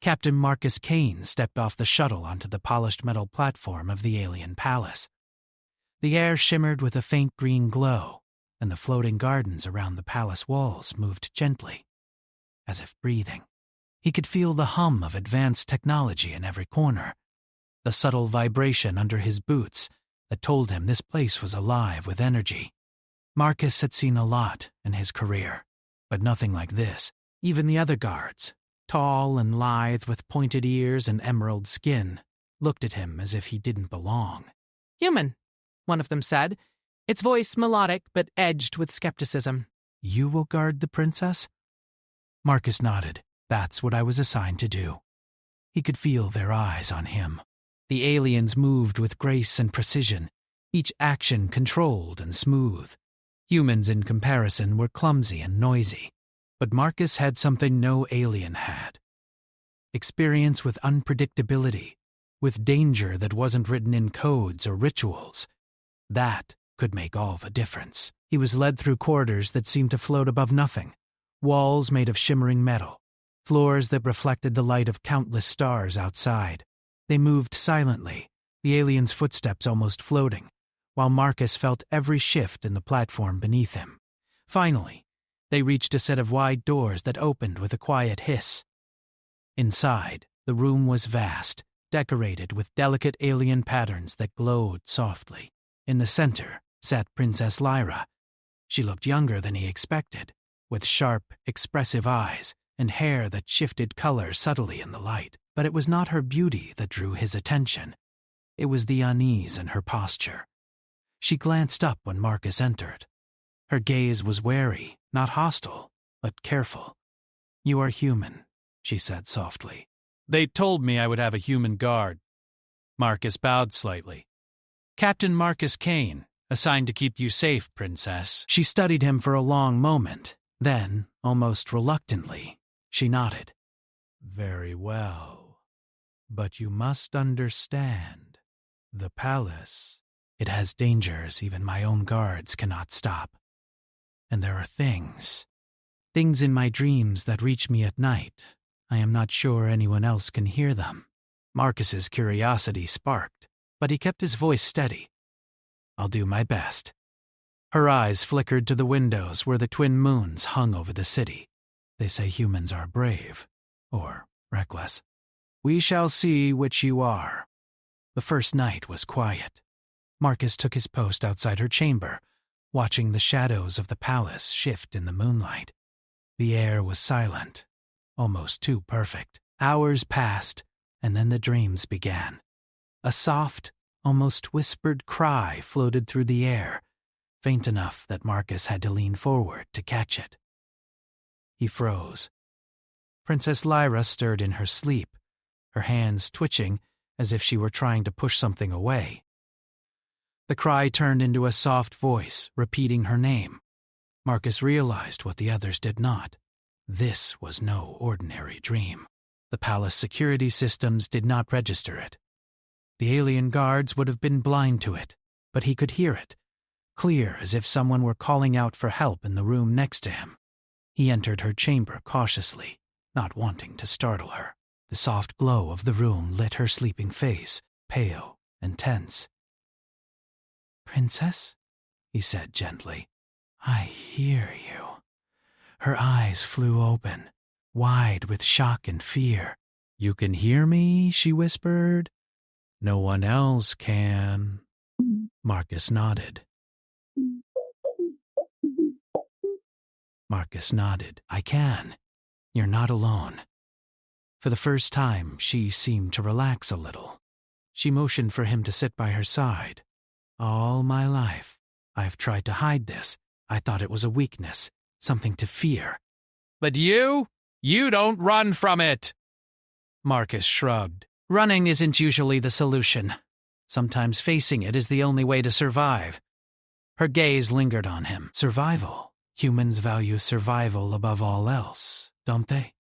Captain Marcus Kane stepped off the shuttle onto the polished metal platform of the alien palace. The air shimmered with a faint green glow, and the floating gardens around the palace walls moved gently, as if breathing. He could feel the hum of advanced technology in every corner, the subtle vibration under his boots that told him this place was alive with energy. Marcus had seen a lot in his career, but nothing like this. Even the other guards, tall and lithe with pointed ears and emerald skin, looked at him as if he didn't belong. "Human," one of them said, its voice melodic but edged with skepticism. "You will guard the princess?" Marcus nodded. "That's what I was assigned to do." He could feel their eyes on him. The aliens moved with grace and precision, each action controlled and smooth. Humans, in comparison, were clumsy and noisy, but Marcus had something no alien had. Experience with unpredictability, with danger that wasn't written in codes or rituals. That could make all the difference. He was led through corridors that seemed to float above nothing, walls made of shimmering metal, floors that reflected the light of countless stars outside. They moved silently, the aliens' footsteps almost floating, while Marcus felt every shift in the platform beneath him. Finally, they reached a set of wide doors that opened with a quiet hiss. Inside, the room was vast, decorated with delicate alien patterns that glowed softly. In the center sat Princess Lyra. She looked younger than he expected, with sharp, expressive eyes and hair that shifted color subtly in the light. But it was not her beauty that drew his attention. It was the unease in her posture. She glanced up when Marcus entered. Her gaze was wary, not hostile, but careful. "You are human," she said softly. "They told me I would have a human guard." Marcus bowed slightly. "Captain Marcus Kane, assigned to keep you safe, Princess." She studied him for a long moment. Then, almost reluctantly, she nodded. "Very well. But you must understand, the palace, it has dangers even my own guards cannot stop. And there are things in my dreams that reach me at night. I am not sure anyone else can hear them." Marcus's curiosity sparked, but he kept his voice steady. "I'll do my best." Her eyes flickered to the windows where the twin moons hung over the city. "They say humans are brave, or reckless. We shall see which you are." The first night was quiet. Marcus took his post outside her chamber, watching the shadows of the palace shift in the moonlight. The air was silent, almost too perfect. Hours passed, and then the dreams began. A soft, almost whispered cry floated through the air, faint enough that Marcus had to lean forward to catch it. He froze. Princess Lyra stirred in her sleep, her hands twitching as if she were trying to push something away. The cry turned into a soft voice, repeating her name. Marcus realized what the others did not. This was no ordinary dream. The palace security systems did not register it. The alien guards would have been blind to it, but he could hear it, clear as if someone were calling out for help in the room next to him. He entered her chamber cautiously, not wanting to startle her. The soft glow of the room lit her sleeping face, pale and tense. "Princess?" he said gently. "I hear you." Her eyes flew open, wide with shock and fear. "You can hear me?" she whispered. "No one else can." Marcus nodded. "I can. You're not alone." For the first time, she seemed to relax a little. She motioned for him to sit by her side. "All my life, I've tried to hide this. I thought it was a weakness, something to fear." "But you don't run from it." Marcus shrugged. "Running isn't usually the solution. Sometimes facing it is the only way to survive." Her gaze lingered on him. "Survival. Humans value survival above all else, don't they?"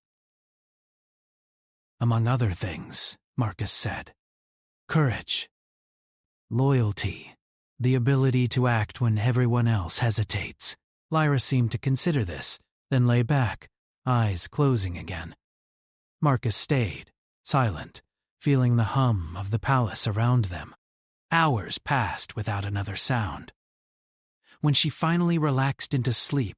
"Among other things," Marcus said. "Courage. Loyalty. The ability to act when everyone else hesitates." Lyra seemed to consider this, then lay back, eyes closing again. Marcus stayed, silent, feeling the hum of the palace around them. Hours passed without another sound. When she finally relaxed into sleep,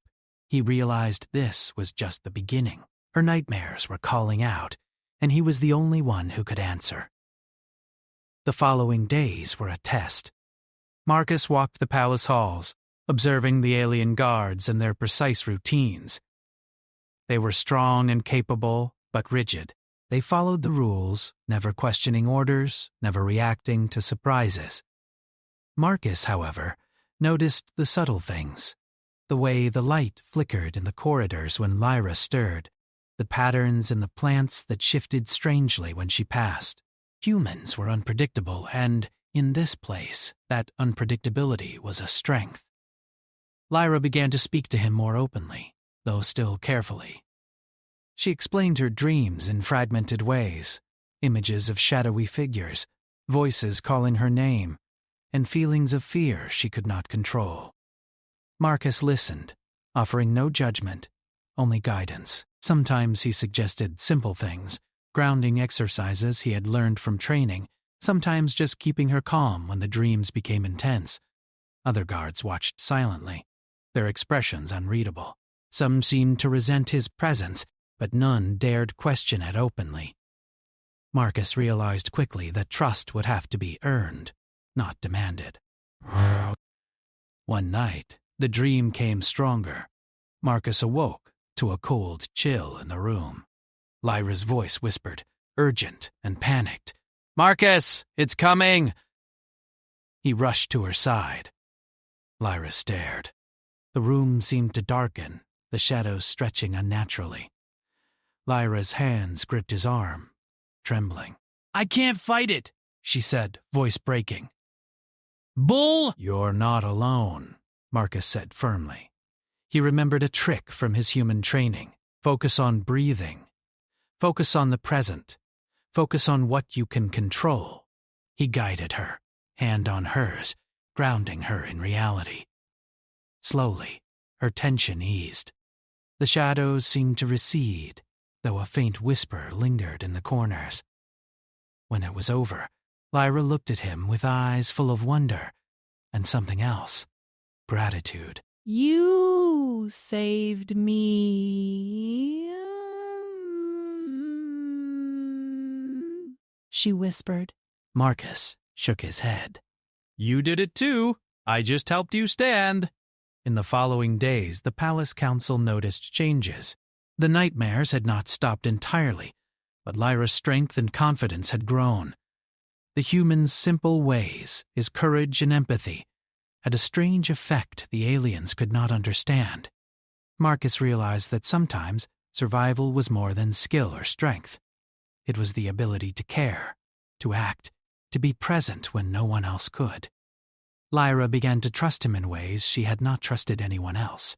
he realized this was just the beginning. Her nightmares were calling out, and he was the only one who could answer. The following days were a test. Marcus walked the palace halls, observing the alien guards and their precise routines. They were strong and capable, but rigid. They followed the rules, never questioning orders, never reacting to surprises. Marcus, however, noticed the subtle things. The way the light flickered in the corridors when Lyra stirred, the patterns in the plants that shifted strangely when she passed. Humans were unpredictable, and, in this place, that unpredictability was a strength. Lyra began to speak to him more openly, though still carefully. She explained her dreams in fragmented ways, images of shadowy figures, voices calling her name, and feelings of fear she could not control. Marcus listened, offering no judgment, only guidance. Sometimes he suggested simple things, grounding exercises he had learned from training, sometimes just keeping her calm when the dreams became intense. Other guards watched silently, their expressions unreadable. Some seemed to resent his presence, but none dared question it openly. Marcus realized quickly that trust would have to be earned, not demanded. One night, the dream came stronger. Marcus awoke to a cold chill in the room. Lyra's voice whispered, urgent and panicked. "Marcus, it's coming!" He rushed to her side. Lyra stared. The room seemed to darken, the shadows stretching unnaturally. Lyra's hands gripped his arm, trembling. "I can't fight it," she said, voice breaking. "Bull!" "You're not alone," Marcus said firmly. He remembered a trick from his human training. Focus on breathing. Focus on the present. Focus on what you can control. He guided her, hand on hers, grounding her in reality. Slowly, her tension eased. The shadows seemed to recede, though a faint whisper lingered in the corners. When it was over, Lyra looked at him with eyes full of wonder and something else, gratitude. "You saved me," she whispered. Marcus shook his head. "You did it too. I just helped you stand." In the following days, the palace council noticed changes. The nightmares had not stopped entirely, but Lyra's strength and confidence had grown. The human's simple ways, his courage and empathy, had a strange effect the aliens could not understand. Marcus realized that sometimes survival was more than skill or strength. It was the ability to care, to act, to be present when no one else could. Lyra began to trust him in ways she had not trusted anyone else.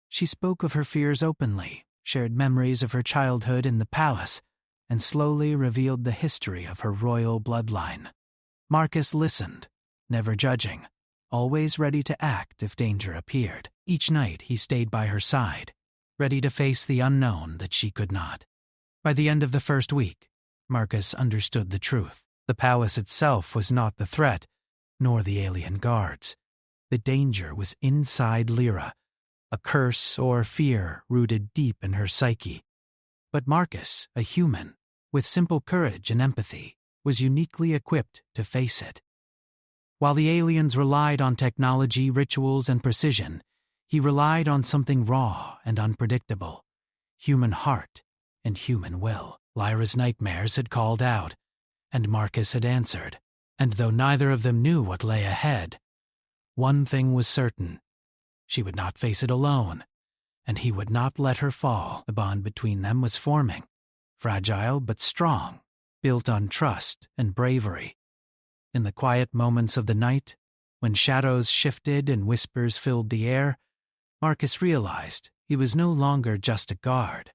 She spoke of her fears openly, shared memories of her childhood in the palace, and slowly revealed the history of her royal bloodline. Marcus listened, never judging, always ready to act if danger appeared. Each night he stayed by her side, ready to face the unknown that she could not. By the end of the first week, Marcus understood the truth. The palace itself was not the threat, nor the alien guards. The danger was inside Lyra, a curse or fear rooted deep in her psyche. But Marcus, a human, with simple courage and empathy, was uniquely equipped to face it. While the aliens relied on technology, rituals, and precision, he relied on something raw and unpredictable, human heart and human will. Lyra's nightmares had called out, and Marcus had answered. And though neither of them knew what lay ahead, one thing was certain. She would not face it alone, and he would not let her fall. The bond between them was forming, fragile but strong, built on trust and bravery. In the quiet moments of the night, when shadows shifted and whispers filled the air, Marcus realized he was no longer just a guard.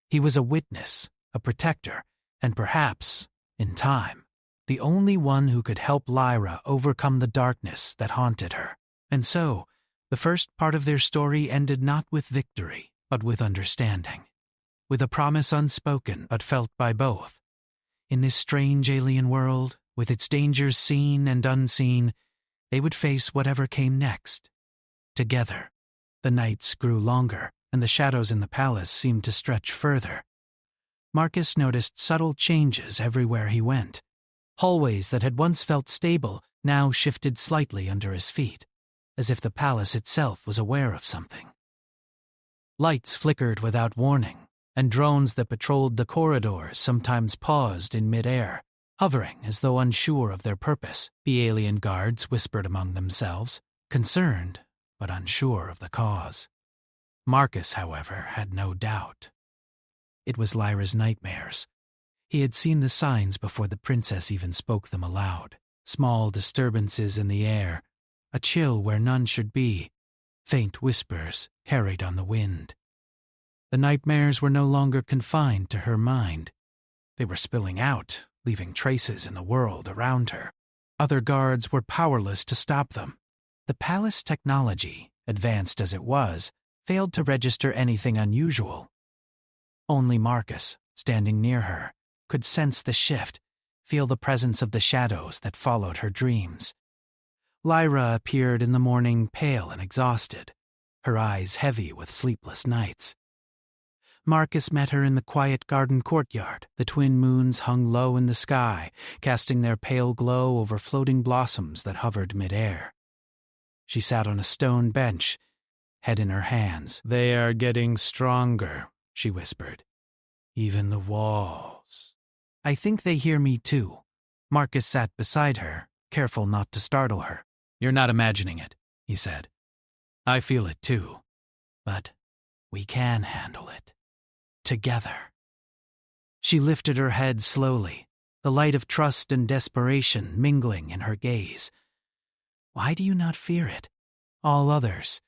He was a witness, a protector, and perhaps, in time, the only one who could help Lyra overcome the darkness that haunted her. And so, the first part of their story ended not with victory, but with understanding. with a promise unspoken but felt by both. In this strange alien world, with its dangers seen and unseen, they would face whatever came next. Together. The nights grew longer, and the shadows in the palace seemed to stretch further. Marcus noticed subtle changes everywhere he went. Hallways that had once felt stable now shifted slightly under his feet, as if the palace itself was aware of something. Lights flickered without warning, and drones that patrolled the corridors sometimes paused in midair, hovering as though unsure of their purpose. The alien guards whispered among themselves, concerned but unsure of the cause. Marcus, however, had no doubt. It was Lyra's nightmares. He had seen the signs before the princess even spoke them aloud. Small disturbances in the air, a chill where none should be, faint whispers carried on the wind. The nightmares were no longer confined to her mind. They were spilling out, leaving traces in the world around her. Other guards were powerless to stop them. The palace technology, advanced as it was, failed to register anything unusual. Only Marcus, standing near her, could sense the shift, feel the presence of the shadows that followed her dreams. Lyra appeared in the morning pale and exhausted, her eyes heavy with sleepless nights. Marcus met her in the quiet garden courtyard. The twin moons hung low in the sky, casting their pale glow over floating blossoms that hovered midair. She sat on a stone bench, head in her hands. "They are getting stronger," she whispered. "Even the walls." "I think they hear me too." Marcus sat beside her, careful not to startle her. "You're not imagining it," he said. "I feel it too. But we can handle it. Together." She lifted her head slowly, the light of trust and desperation mingling in her gaze. "Why do you not fear it? All others,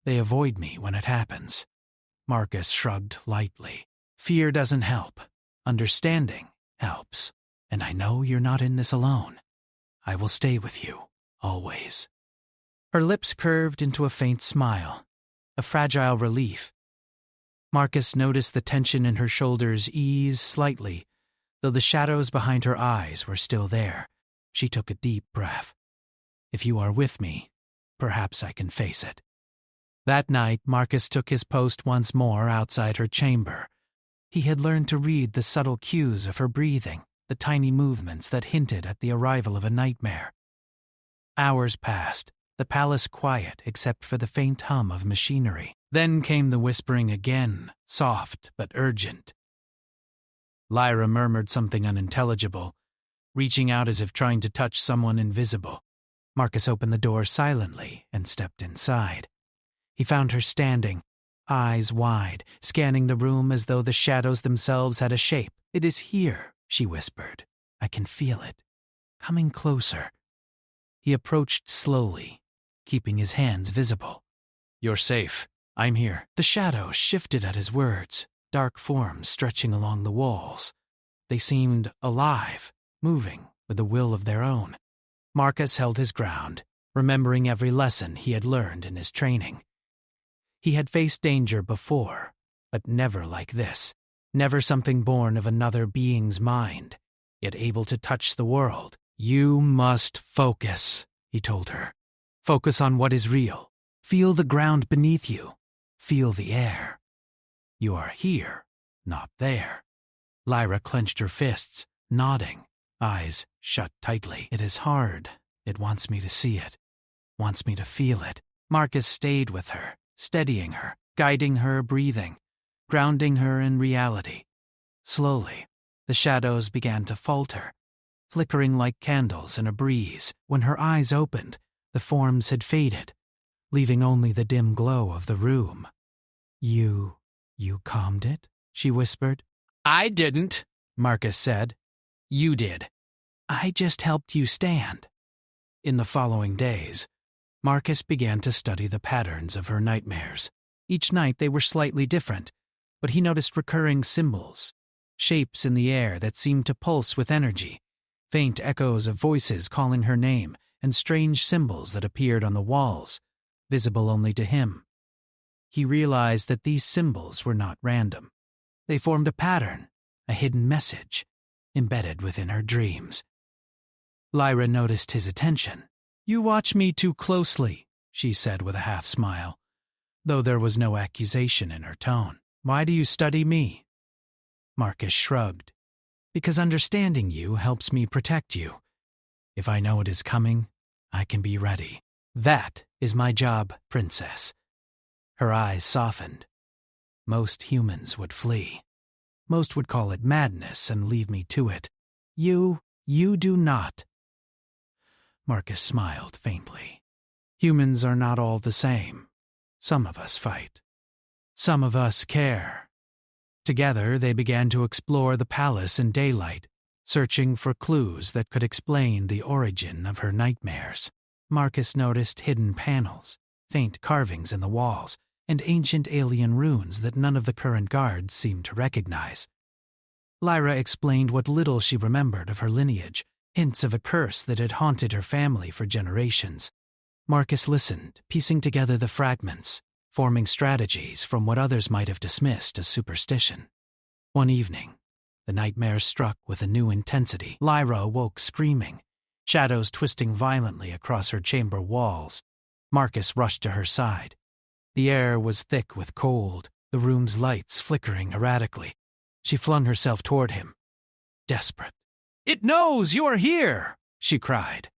they avoid me when it happens." Marcus shrugged lightly. "Fear doesn't help. Understanding helps. And I know you're not in this alone. I will stay with you, always." Her lips curved into a faint smile, a fragile relief. Marcus noticed the tension in her shoulders ease slightly, though the shadows behind her eyes were still there. She took a deep breath. "If you are with me, perhaps I can face it." That night, Marcus took his post once more outside her chamber. He had learned to read the subtle cues of her breathing, the tiny movements that hinted at the arrival of a nightmare. Hours passed, the palace quiet except for the faint hum of machinery. Then came the whispering again, soft but urgent. Lyra murmured something unintelligible, reaching out as if trying to touch someone invisible. Marcus opened the door silently and stepped inside. He found her standing, eyes wide, scanning the room as though the shadows themselves had a shape. "It is here," she whispered. "I can feel it. Coming closer." He approached slowly, keeping his hands visible. "You're safe. I'm here." The shadows shifted at his words, dark forms stretching along the walls. They seemed alive, moving with a will of their own. Marcus held his ground, remembering every lesson he had learned in his training. He had faced danger before, but never like this. Never something born of another being's mind, yet able to touch the world. "You must focus," he told her. "Focus on what is real. Feel the ground beneath you. Feel the air. You are here, not there." Lyra clenched her fists, nodding, eyes shut tightly. "It is hard. It wants me to see it. Wants me to feel it." Marcus stayed with her, steadying her, guiding her breathing, grounding her in reality. Slowly, the shadows began to falter, flickering like candles in a breeze. When her eyes opened, the forms had faded, leaving only the dim glow of the room. You calmed it?" she whispered. "I didn't," Marcus said. "You did. I just helped you stand." In the following days, Marcus began to study the patterns of her nightmares. Each night they were slightly different, but he noticed recurring symbols, shapes in the air that seemed to pulse with energy, faint echoes of voices calling her name, and strange symbols that appeared on the walls, visible only to him. He realized that these symbols were not random. They formed a pattern, a hidden message, embedded within her dreams. Lyra noticed his attention. "You watch me too closely," she said with a half-smile, though there was no accusation in her tone. "Why do you study me?" Marcus shrugged. "Because understanding you helps me protect you. If I know it is coming, I can be ready. That is my job, Princess." Her eyes softened. "Most humans would flee. Most would call it madness and leave me to it. You do not." Marcus smiled faintly. "Humans are not all the same. Some of us fight. Some of us care." Together they began to explore the palace in daylight, searching for clues that could explain the origin of her nightmares. Marcus noticed hidden panels, faint carvings in the walls, and ancient alien runes that none of the current guards seemed to recognize. Lyra explained what little she remembered of her lineage, hints of a curse that had haunted her family for generations. Marcus listened, piecing together the fragments, forming strategies from what others might have dismissed as superstition. One evening, the nightmare struck with a new intensity. Lyra awoke screaming, shadows twisting violently across her chamber walls. Marcus rushed to her side. The air was thick with cold, the room's lights flickering erratically. She flung herself toward him, desperate. "It knows you are here!" she cried.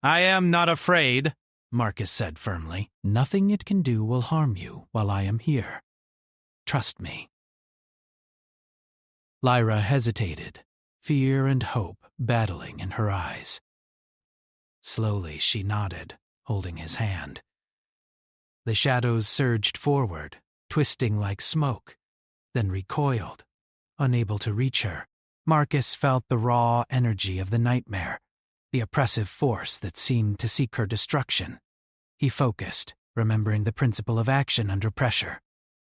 "I am not afraid," Marcus said firmly. "Nothing it can do will harm you while I am here. Trust me." Lyra hesitated, fear and hope battling in her eyes. Slowly she nodded, holding his hand. The shadows surged forward, twisting like smoke, then recoiled, unable to reach her. Marcus felt the raw energy of the nightmare, the oppressive force that seemed to seek her destruction. He focused, remembering the principle of action under pressure.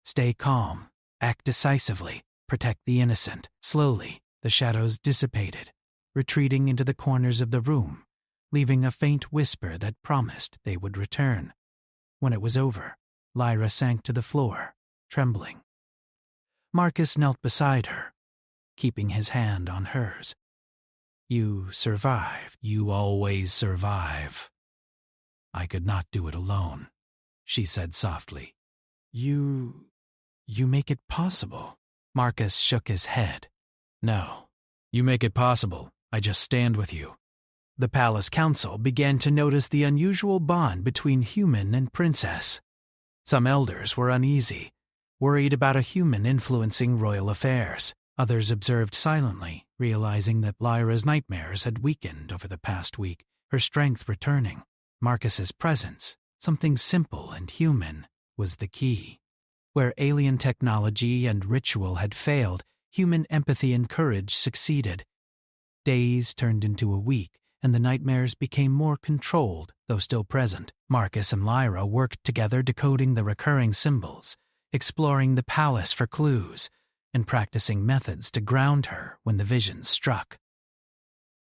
Stay calm, act decisively, protect the innocent. Slowly, the shadows dissipated, retreating into the corners of the room, leaving a faint whisper that promised they would return. When it was over, Lyra sank to the floor, trembling. Marcus knelt beside her, keeping his hand on hers. "You survived. You always survive. I could not do it alone," she said softly. You make it possible." Marcus shook his head. "No, you make it possible. I just stand with you." The palace council began to notice the unusual bond between human and princess. Some elders were uneasy, worried about a human influencing royal affairs. Others observed silently, realizing that Lyra's nightmares had weakened over the past week, her strength returning. Marcus's presence, something simple and human, was the key. Where alien technology and ritual had failed, human empathy and courage succeeded. Days turned into a week, and the nightmares became more controlled, though still present. Marcus and Lyra worked together decoding the recurring symbols, exploring the palace for clues, and practicing methods to ground her when the visions struck.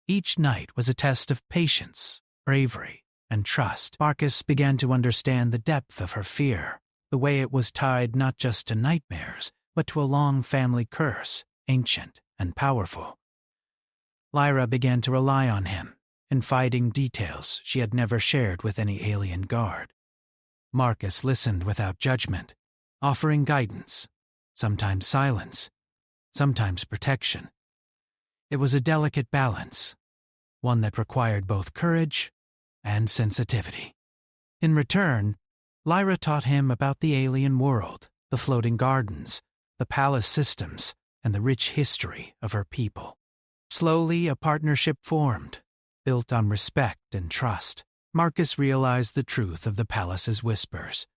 Each night was a test of patience, bravery, and trust. Marcus began to understand the depth of her fear, the way it was tied not just to nightmares, but to a long family curse, ancient and powerful. Lyra began to rely on him, confiding details she had never shared with any alien guard. Marcus listened without judgment, offering guidance, sometimes silence, sometimes protection. It was a delicate balance, one that required both courage and sensitivity. In return, Lyra taught him about the alien world, the floating gardens, the palace systems, and the rich history of her people. Slowly, a partnership formed, built on respect and trust. Marcus realized the truth of the palace's whispers.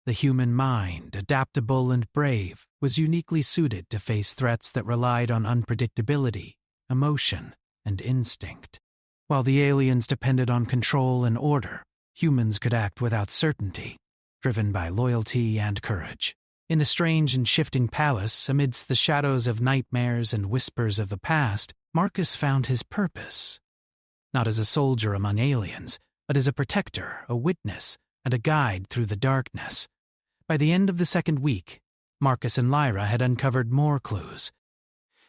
The human mind, adaptable and brave, was uniquely suited to face threats that relied on unpredictability, emotion, and instinct. While the aliens depended on control and order, humans could act without certainty, driven by loyalty and courage. In the strange and shifting palace, amidst the shadows of nightmares and whispers of the past, Marcus found his purpose. Not as a soldier among aliens, but as a protector, a witness, and a guide through the darkness. By the end of the second week, Marcus and Lyra had uncovered more clues.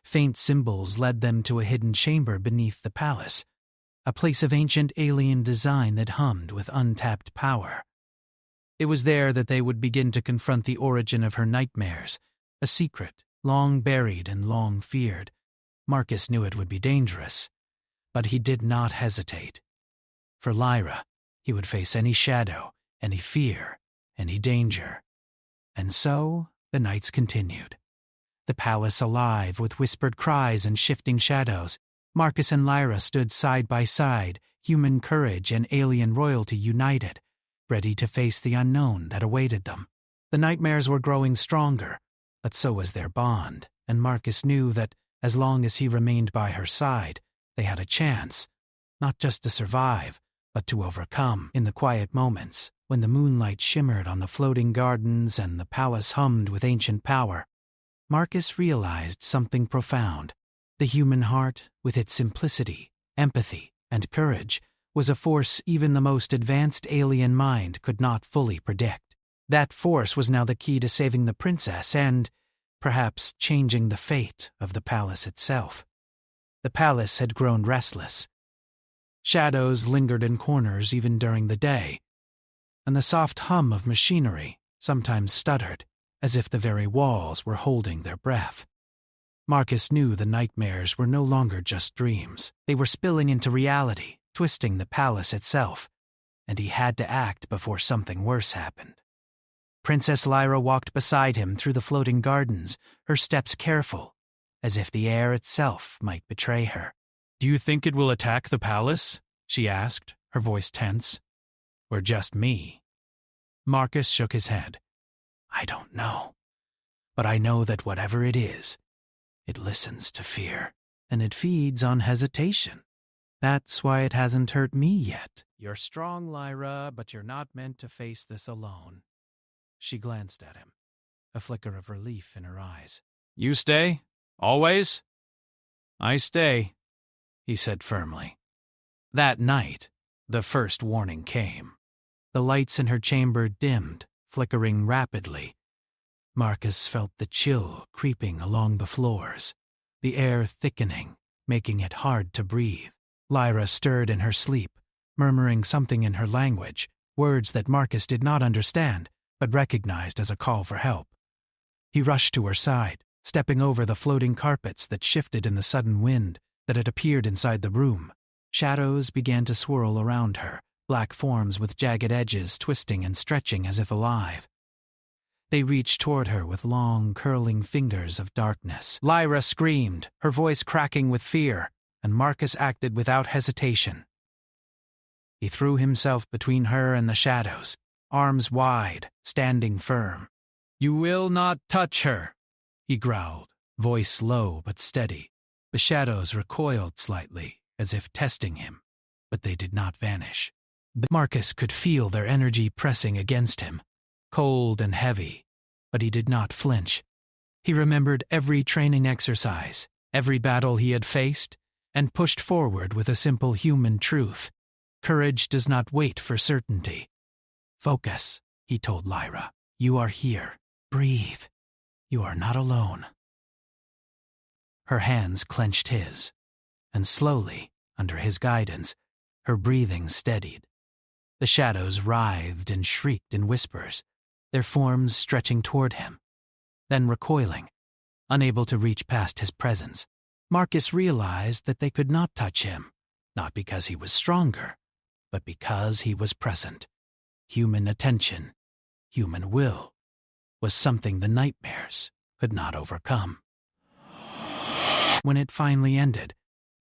Faint symbols led them to a hidden chamber beneath the palace, a place of ancient alien design that hummed with untapped power. It was there that they would begin to confront the origin of her nightmares, a secret, long buried and long feared. Marcus knew it would be dangerous, but he did not hesitate. For Lyra, he would face any shadow, any fear, any danger. And so the nights continued. The palace alive with whispered cries and shifting shadows. Marcus and Lyra stood side by side, human courage and alien royalty united, ready to face the unknown that awaited them. The nightmares were growing stronger, but so was their bond, and Marcus knew that as long as he remained by her side, they had a chance, not just to survive, but to overcome. In the quiet moments, when the moonlight shimmered on the floating gardens and the palace hummed with ancient power, Marcus realized something profound. The human heart, with its simplicity, empathy, and courage, was a force even the most advanced alien mind could not fully predict. That force was now the key to saving the princess and, perhaps, changing the fate of the palace itself. The palace had grown restless. Shadows lingered in corners even during the day, and the soft hum of machinery sometimes stuttered, as if the very walls were holding their breath. Marcus knew the nightmares were no longer just dreams. They were spilling into reality, twisting the palace itself, and he had to act before something worse happened. Princess Lyra walked beside him through the floating gardens, her steps careful, as if the air itself might betray her. "Do you think it will attack the palace?" she asked, her voice tense. "Or just me?" Marcus shook his head. "I don't know. But I know that whatever it is, it listens to fear, and it feeds on hesitation. That's why it hasn't hurt me yet." "You're strong, Lyra, but you're not meant to face this alone." She glanced at him, a flicker of relief in her eyes. "You stay? Always?" "I stay," he said firmly. That night, the first warning came. The lights in her chamber dimmed, flickering rapidly. Marcus felt the chill creeping along the floors, the air thickening, making it hard to breathe. Lyra stirred in her sleep, murmuring something in her language, words that Marcus did not understand, but recognized as a call for help. He rushed to her side, stepping over the floating carpets that shifted in the sudden wind that had appeared inside the room. Shadows began to swirl around her, black forms with jagged edges twisting and stretching as if alive. They reached toward her with long, curling fingers of darkness. Lyra screamed, her voice cracking with fear, and Marcus acted without hesitation. He threw himself between her and the shadows, arms wide, standing firm. "You will not touch her," he growled, voice low but steady. The shadows recoiled slightly, as if testing him, but they did not vanish. Marcus could feel their energy pressing against him, cold and heavy, but he did not flinch. He remembered every training exercise, every battle he had faced, and pushed forward with a simple human truth. Courage does not wait for certainty. "Focus," he told Lyra. "You are here. Breathe. You are not alone." Her hands clenched his, and slowly, under his guidance, her breathing steadied. The shadows writhed and shrieked in whispers, their forms stretching toward him, then recoiling, unable to reach past his presence. Marcus realized that they could not touch him, not because he was stronger, but because he was present. Human attention, human will, was something the nightmares could not overcome. When it finally ended,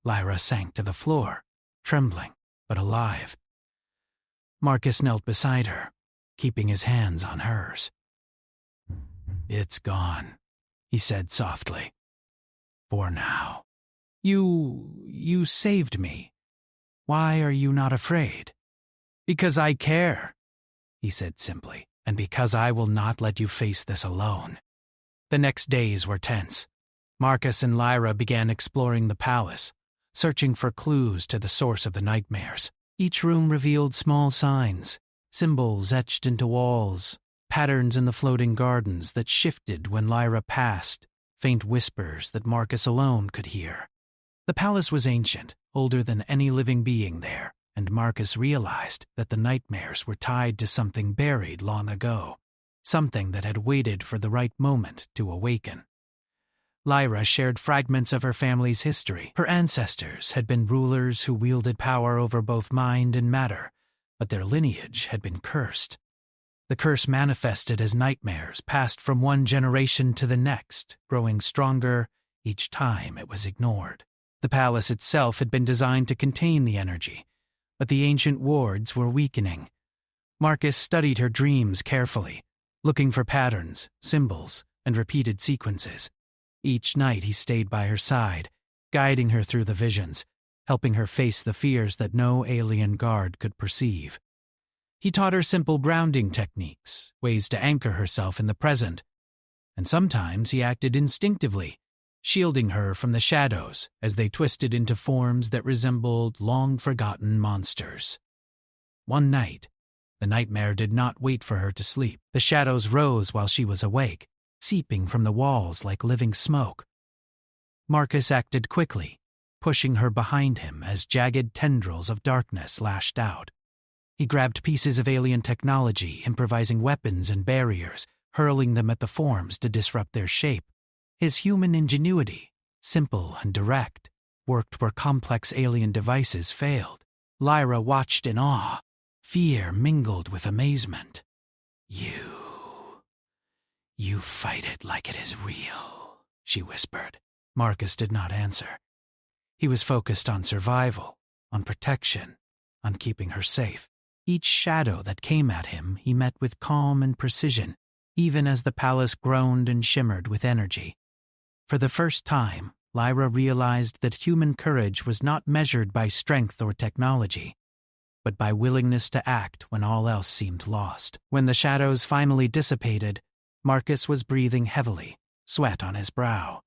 Lyra sank to the floor, trembling but alive. Marcus knelt beside her, keeping his hands on hers. "It's gone," he said softly. "For now. You saved me. Why are you not afraid?" "Because I care," he said simply, "and because I will not let you face this alone." The next days were tense. Marcus and Lyra began exploring the palace, searching for clues to the source of the nightmares. Each room revealed small signs, symbols etched into walls, patterns in the floating gardens that shifted when Lyra passed, faint whispers that Marcus alone could hear. The palace was ancient, older than any living being there, and Marcus realized that the nightmares were tied to something buried long ago, something that had waited for the right moment to awaken. Lyra shared fragments of her family's history. Her ancestors had been rulers who wielded power over both mind and matter, but their lineage had been cursed. The curse manifested as nightmares passed from one generation to the next, growing stronger each time it was ignored. The palace itself had been designed to contain the energy, but the ancient wards were weakening. Marcus studied her dreams carefully, looking for patterns, symbols, and repeated sequences. Each night he stayed by her side, guiding her through the visions, helping her face the fears that no alien guard could perceive. He taught her simple grounding techniques, ways to anchor herself in the present, and sometimes he acted instinctively, shielding her from the shadows as they twisted into forms that resembled long-forgotten monsters. One night, the nightmare did not wait for her to sleep. The shadows rose while she was awake, seeping from the walls like living smoke. Marcus acted quickly, pushing her behind him as jagged tendrils of darkness lashed out. He grabbed pieces of alien technology, improvising weapons and barriers, hurling them at the forms to disrupt their shape. His human ingenuity, simple and direct, worked where complex alien devices failed. Lyra watched in awe, fear mingled with amazement. You fight it like it is real, she whispered. Marcus did not answer. He was focused on survival, on protection, on keeping her safe. Each shadow that came at him he met with calm and precision, even as the palace groaned and shimmered with energy. For the first time, Lyra realized that human courage was not measured by strength or technology, but by willingness to act when all else seemed lost. When the shadows finally dissipated, Marcus was breathing heavily, sweat on his brow.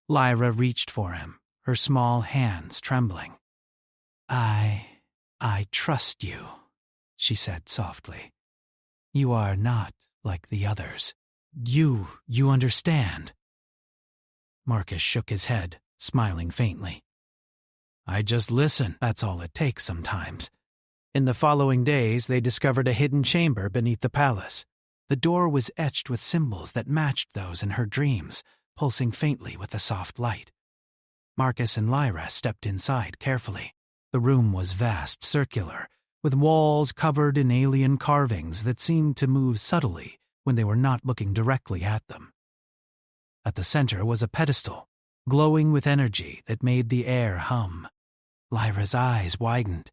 Lyra reached for him, her small hands trembling. I trust you, she said softly. You are not like the others. You understand. Marcus shook his head, smiling faintly. I just listen, that's all it takes sometimes. In the following days, they discovered a hidden chamber beneath the palace. The door was etched with symbols that matched those in her dreams, pulsing faintly with the soft light. Marcus and Lyra stepped inside carefully. The room was vast, circular, with walls covered in alien carvings that seemed to move subtly when they were not looking directly at them. At the center was a pedestal, glowing with energy that made the air hum. Lyra's eyes widened.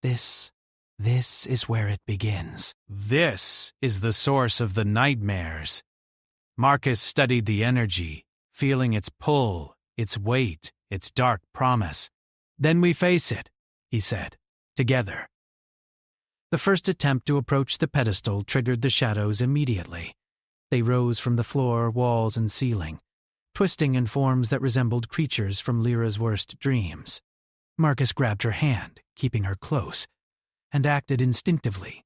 This is where it begins. This is the source of the nightmares. Marcus studied the energy, feeling its pull, its weight, its dark promise. Then we face it, he said, together. The first attempt to approach the pedestal triggered the shadows immediately. They rose from the floor, walls, and ceiling, twisting in forms that resembled creatures from Lyra's worst dreams. Marcus grabbed her hand, keeping her close, and acted instinctively.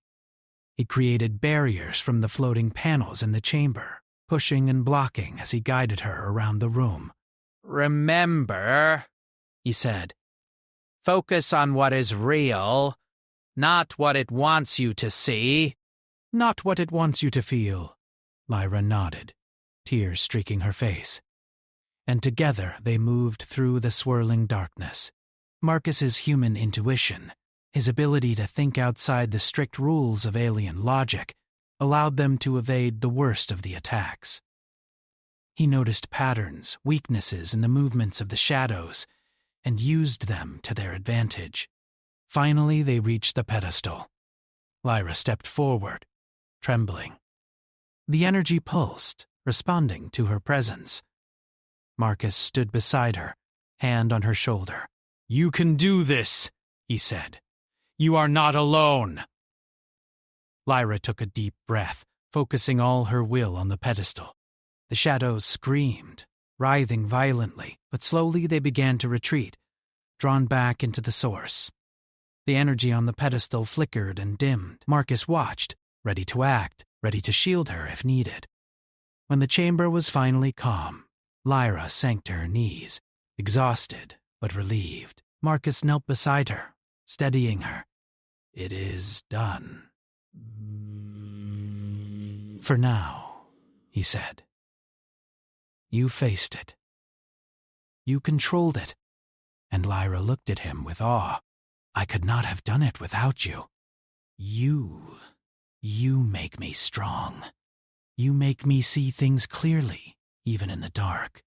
He created barriers from the floating panels in the chamber, pushing and blocking as he guided her around the room. Remember, he said, focus on what is real, not what it wants you to see. Not what it wants you to feel. Lyra nodded, tears streaking her face. And together they moved through the swirling darkness. Marcus's human intuition, his ability to think outside the strict rules of alien logic, allowed them to evade the worst of the attacks. He noticed patterns, weaknesses in the movements of the shadows, and used them to their advantage. Finally, they reached the pedestal. Lyra stepped forward, trembling. The energy pulsed, responding to her presence. Marcus stood beside her, hand on her shoulder. You can do this, he said. You are not alone. Lyra took a deep breath, focusing all her will on the pedestal. The shadows screamed, writhing violently, but slowly they began to retreat, drawn back into the source. The energy on the pedestal flickered and dimmed. Marcus watched, ready to act. ready to shield her if needed. When the chamber was finally calm, Lyra sank to her knees, exhausted but relieved. Marcus knelt beside her, steadying her. "It is done. For now," he said. "You faced it. You controlled it." And Lyra looked at him with awe. "I could not have done it without you. You make me strong. You make me see things clearly, even in the dark."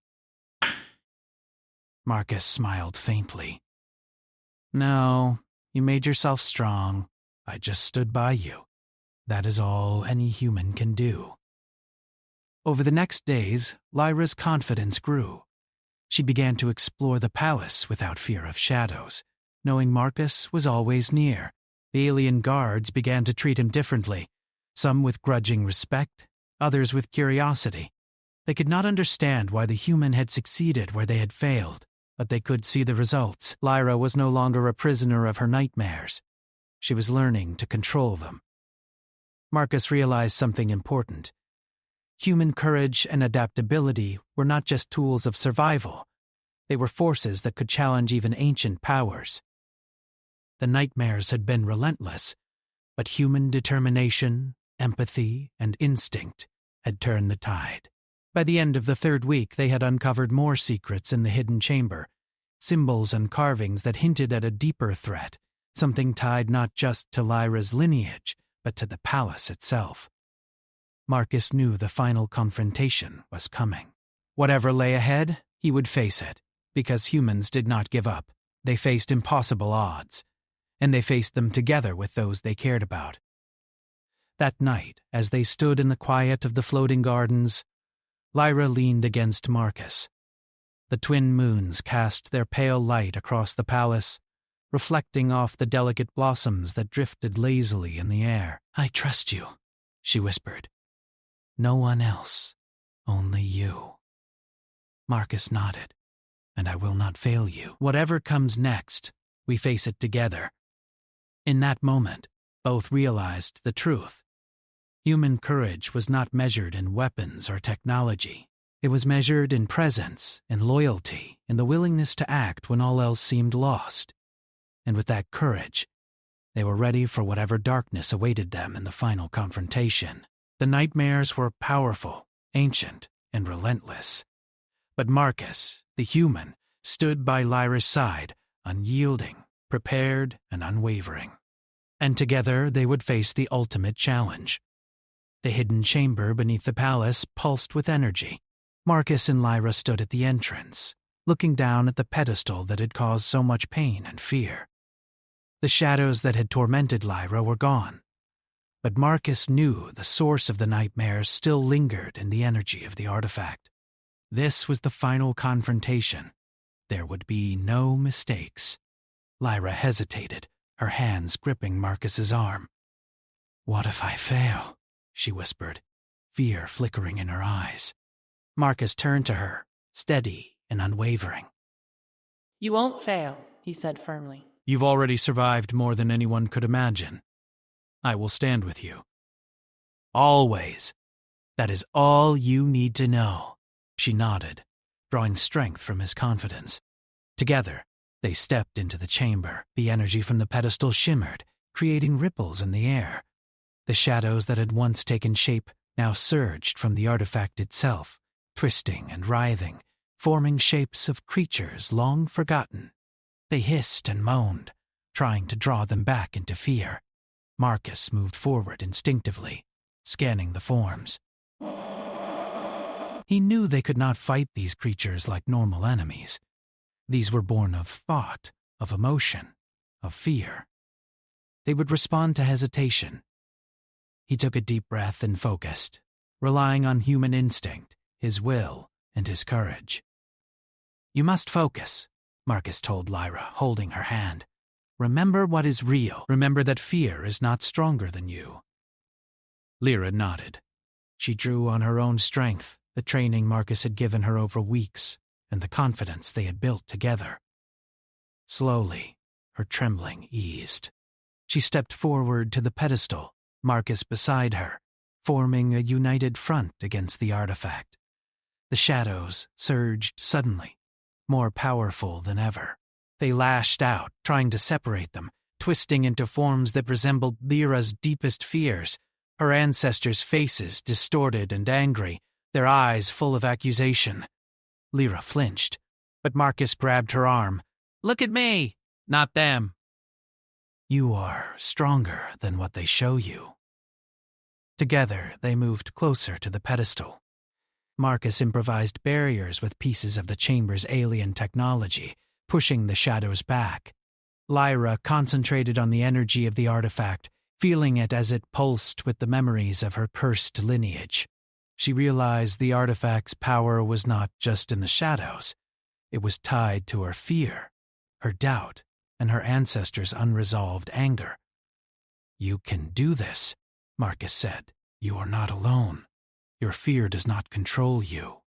Marcus smiled faintly. "No, you made yourself strong. I just stood by you. That is all any human can do." Over the next days, Lyra's confidence grew. She began to explore the palace without fear of shadows, knowing Marcus was always near. The alien guards began to treat him differently, some with grudging respect, others with curiosity. They could not understand why the human had succeeded where they had failed, but they could see the results. Lyra was no longer a prisoner of her nightmares. She was learning to control them. Marcus realized something important. Human courage and adaptability were not just tools of survival. They were forces that could challenge even ancient powers. The nightmares had been relentless, but human determination, empathy, and instinct had turned the tide. By the end of the third week, they had uncovered more secrets in the hidden chamber, symbols and carvings that hinted at a deeper threat, something tied not just to Lyra's lineage, but to the palace itself. Marcus knew the final confrontation was coming. Whatever lay ahead, he would face it, because humans did not give up. They faced impossible odds, and they faced them together with those they cared about. That night, as they stood in the quiet of the floating gardens, Lyra leaned against Marcus. The twin moons cast their pale light across the palace, reflecting off the delicate blossoms that drifted lazily in the air. "I trust you," she whispered. "No one else, only you." Marcus nodded. "And I will not fail you. Whatever comes next, we face it together." In that moment, both realized the truth. Human courage was not measured in weapons or technology. It was measured in presence, in loyalty, in the willingness to act when all else seemed lost. And with that courage, they were ready for whatever darkness awaited them in the final confrontation. The nightmares were powerful, ancient, and relentless. But Marcus, the human, stood by Lyra's side, unyielding, prepared, and unwavering. And together they would face the ultimate challenge. The hidden chamber beneath the palace pulsed with energy. Marcus and Lyra stood at the entrance, looking down at the pedestal that had caused so much pain and fear. The shadows that had tormented Lyra were gone, but Marcus knew the source of the nightmares still lingered in the energy of the artifact. This was the final confrontation. There would be no mistakes. Lyra hesitated, her hands gripping Marcus's arm. "What if I fail?" she whispered, fear flickering in her eyes. Marcus turned to her, steady and unwavering. "You won't fail," he said firmly. "You've already survived more than anyone could imagine. I will stand with you. Always. That is all you need to know." She nodded, drawing strength from his confidence. Together, they stepped into the chamber. The energy from the pedestal shimmered, creating ripples in the air. The shadows that had once taken shape now surged from the artifact itself, twisting and writhing, forming shapes of creatures long forgotten. They hissed and moaned, trying to draw them back into fear. Marcus moved forward instinctively, scanning the forms. He knew they could not fight these creatures like normal enemies. These were born of thought, of emotion, of fear. They would respond to hesitation. He took a deep breath and focused, relying on human instinct, his will, and his courage. "You must focus," Marcus told Lyra, holding her hand. "Remember what is real. Remember that fear is not stronger than you." Lyra nodded. She drew on her own strength, the training Marcus had given her over weeks, and the confidence they had built together. Slowly, her trembling eased. She stepped forward to the pedestal, Marcus beside her, forming a united front against the artifact. The shadows surged suddenly, more powerful than ever. They lashed out, trying to separate them, twisting into forms that resembled Lyra's deepest fears, her ancestors' faces distorted and angry, their eyes full of accusation. Lyra flinched, but Marcus grabbed her arm. "Look at me, not them." "You are stronger than what they show you." Together, they moved closer to the pedestal. Marcus improvised barriers with pieces of the chamber's alien technology, pushing the shadows back. Lyra concentrated on the energy of the artifact, feeling it as it pulsed with the memories of her cursed lineage. She realized the artifact's power was not just in the shadows. It was tied to her fear, her doubt, and her ancestors' unresolved anger. "You can do this," Marcus said. "You are not alone. Your fear does not control you."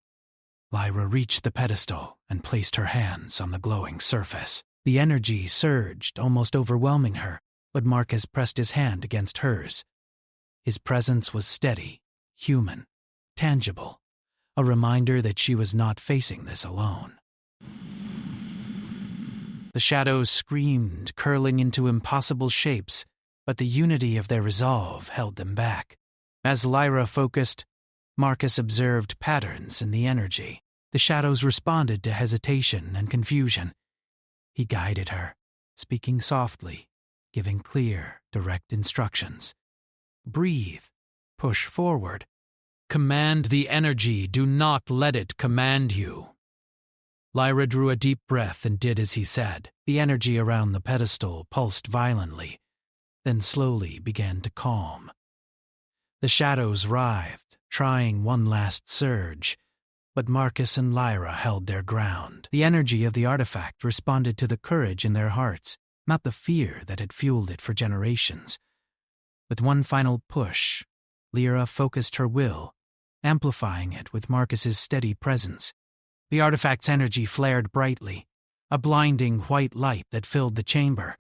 Lyra reached the pedestal and placed her hands on the glowing surface. The energy surged, almost overwhelming her, but Marcus pressed his hand against hers. His presence was steady, human, tangible, a reminder that she was not facing this alone. The shadows screamed, curling into impossible shapes, but the unity of their resolve held them back. As Lyra focused, Marcus observed patterns in the energy. The shadows responded to hesitation and confusion. He guided her, speaking softly, giving clear, direct instructions. "Breathe. Push forward. Command the energy. Do not let it command you." Lyra drew a deep breath and did as he said. The energy around the pedestal pulsed violently, then slowly began to calm. The shadows writhed, trying one last surge, but Marcus and Lyra held their ground. The energy of the artifact responded to the courage in their hearts, not the fear that had fueled it for generations. With one final push, Lyra focused her will, amplifying it with Marcus's steady presence. The artifact's energy flared brightly, a blinding white light that filled the chamber.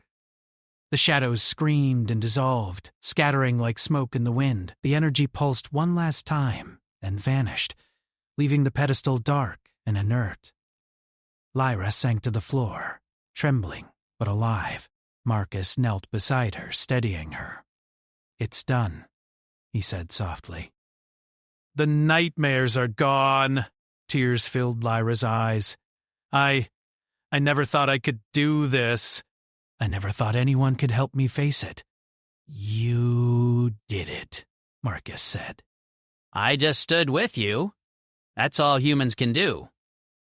The shadows screamed and dissolved, scattering like smoke in the wind. The energy pulsed one last time, then vanished, leaving the pedestal dark and inert. Lyra sank to the floor, trembling but alive. Marcus knelt beside her, steadying her. "It's done," he said softly. "The nightmares are gone." Tears filled Lyra's eyes. I never thought I could do this. I never thought anyone could help me face it." "You did it," Marcus said. "I just stood with you. That's all humans can do."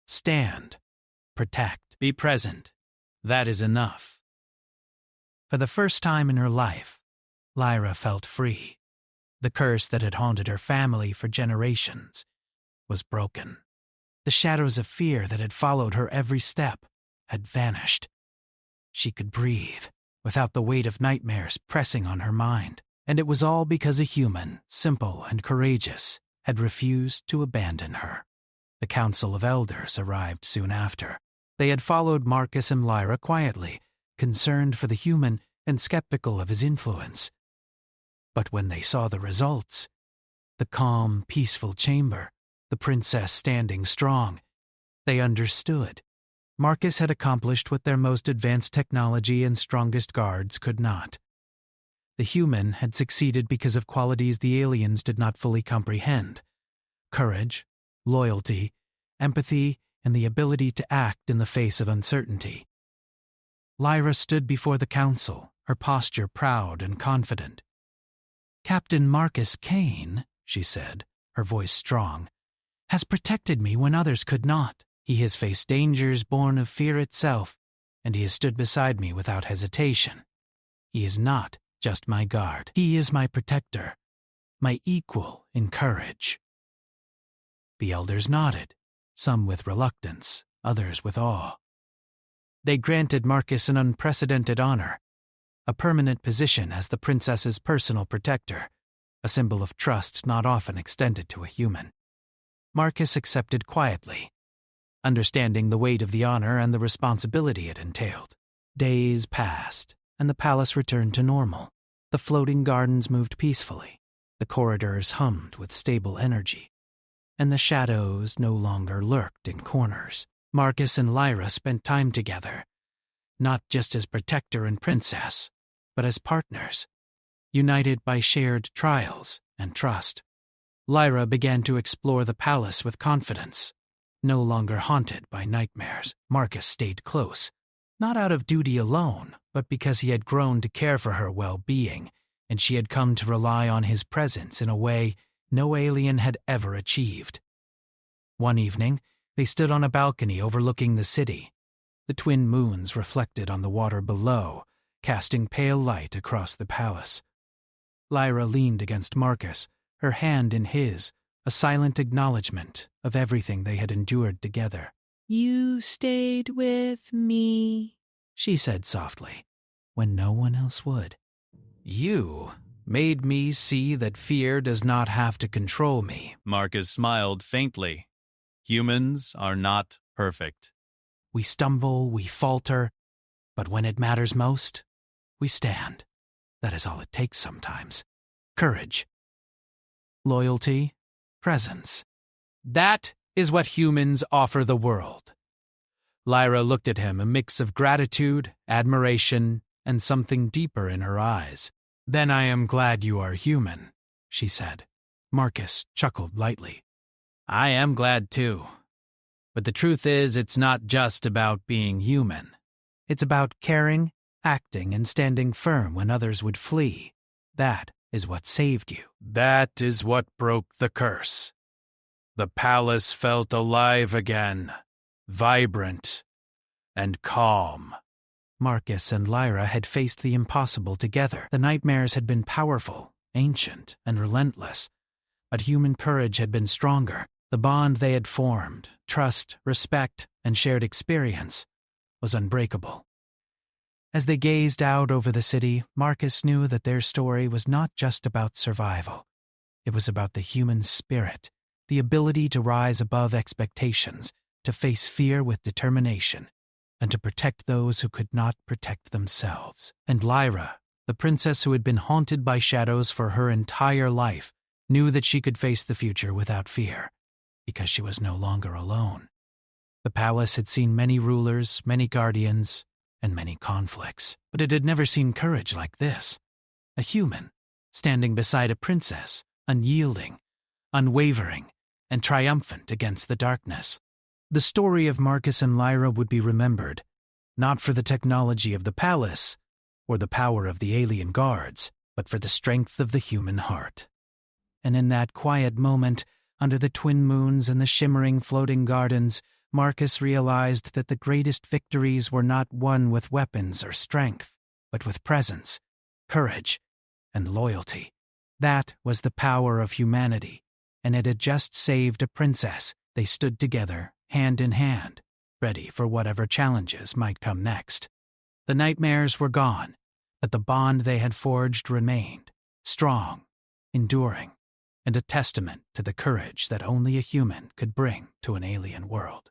"Stand. Protect. Be present. That is enough." For the first time in her life, Lyra felt free. The curse that had haunted her family for generations was broken. The shadows of fear that had followed her every step had vanished. She could breathe, without the weight of nightmares pressing on her mind. And it was all because a human, simple and courageous, had refused to abandon her. The Council of Elders arrived soon after. They had followed Marcus and Lyra quietly, concerned for the human and skeptical of his influence. But when they saw the results, the calm, peaceful chamber, the princess standing strong, they understood. Marcus had accomplished what their most advanced technology and strongest guards could not. The human had succeeded because of qualities the aliens did not fully comprehend: courage, loyalty, empathy, and the ability to act in the face of uncertainty. Lyra stood before the council, her posture proud and confident. "Captain Marcus Kane," she said, her voice strong, "has protected me when others could not. He has faced dangers born of fear itself, and he has stood beside me without hesitation. He is not just my guard. He is my protector, my equal in courage." The elders nodded, some with reluctance, others with awe. They granted Marcus an unprecedented honor, a permanent position as the princess's personal protector, a symbol of trust not often extended to a human. Marcus accepted quietly, understanding the weight of the honor and the responsibility it entailed. Days passed, and the palace returned to normal. The floating gardens moved peacefully. The corridors hummed with stable energy, and the shadows no longer lurked in corners. Marcus and Lyra spent time together, not just as protector and princess, but as partners, united by shared trials and trust. Lyra began to explore the palace with confidence. No longer haunted by nightmares, Marcus stayed close, not out of duty alone, but because he had grown to care for her well-being, and she had come to rely on his presence in a way no alien had ever achieved. One evening, they stood on a balcony overlooking the city. The twin moons reflected on the water below, casting pale light across the palace. Lyra leaned against Marcus, her hand in his, a silent acknowledgement of everything they had endured together. "You stayed with me," she said softly, when no one else would. "You made me see that fear does not have to control me." Marcus smiled faintly. Humans are not perfect. We stumble, we falter, but when it matters most, we stand. That is all it takes sometimes. Courage. Loyalty. Presence. That is what humans offer the world. Lyra looked at him, a mix of gratitude, admiration, and something deeper in her eyes. "Then I am glad you are human," she said. Marcus chuckled lightly. "I am glad too. But the truth is, it's not just about being human. It's about caring, acting, and standing firm when others would flee. That is what saved you. That is what broke the curse. The palace felt alive again, vibrant, and calm." Marcus and Lyra had faced the impossible together. The nightmares had been powerful, ancient, and relentless, but human courage had been stronger. The bond they had formed, trust, respect, and shared experience, was unbreakable. As they gazed out over the city, Marcus knew that their story was not just about survival. It was about the human spirit, the ability to rise above expectations, to face fear with determination, and to protect those who could not protect themselves. And Lyra, the princess who had been haunted by shadows for her entire life, knew that she could face the future without fear, because she was no longer alone. The palace had seen many rulers, many guardians, and many conflicts, but it had never seen courage like this. A human, standing beside a princess, unyielding, unwavering, and triumphant against the darkness. The story of Marcus and Lyra would be remembered, not for the technology of the palace or the power of the alien guards, but for the strength of the human heart. And in that quiet moment, under the twin moons and the shimmering floating gardens, Marcus realized that the greatest victories were not won with weapons or strength, but with presence, courage, and loyalty. That was the power of humanity, and it had just saved a princess. They stood together, hand in hand, ready for whatever challenges might come next. The nightmares were gone, but the bond they had forged remained, strong, enduring, and a testament to the courage that only a human could bring to an alien world.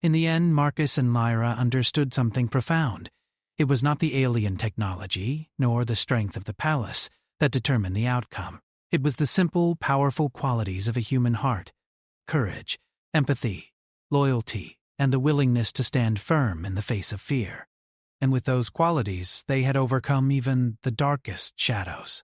In the end, Marcus and Lyra understood something profound. It was not the alien technology, nor the strength of the palace, that determined the outcome. It was the simple, powerful qualities of a human heart: courage, empathy, loyalty, and the willingness to stand firm in the face of fear. And with those qualities, they had overcome even the darkest shadows.